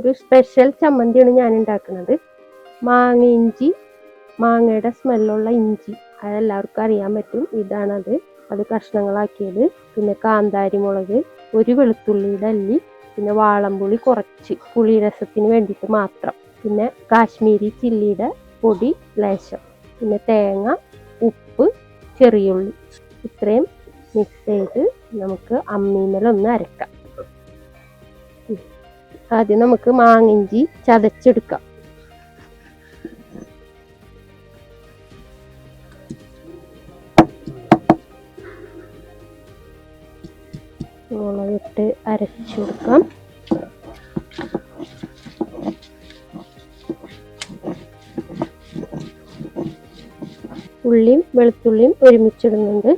ഒരു സ്പെഷ്യൽ ചമ്മന്തിയാണ് ഞാൻ ഉണ്ടാക്കുന്നത്. മാങ്ങ ഇഞ്ചി, മാങ്ങയുടെ സ്മെല്ലുള്ള ഇഞ്ചി, അതെല്ലാവർക്കും അറിയാൻ പറ്റും. ഇതാണത്. അത് കഷ്ണങ്ങളാക്കിയത്, പിന്നെ കാന്താരി മുളക്, ഒരു വെളുത്തുള്ളിയുടെ അല്ലി, പിന്നെ വാളംപുളി കുറച്ച് പുളി രസത്തിന് വേണ്ടിയിട്ട് മാത്രം, പിന്നെ കാശ്മീരി ചില്ലിയുടെ പൊടി ലേശം, പിന്നെ തേങ്ങ, ഉപ്പ്, ചെറിയുള്ളി, ഇത്രയും മിക്സ് ചെയ്ത് നമുക്ക് അമ്മീമേലൊന്ന് അരക്കാം. ആദ്യം നമുക്ക് മാങ്ങിഞ്ചി ചതച്ചെടുക്കാം. മുളകിട്ട് അരച്ചു കൊടുക്കാം. ഉള്ളിയും വെളുത്തുള്ളിയും ഒരുമിച്ചിടുന്നുണ്ട്.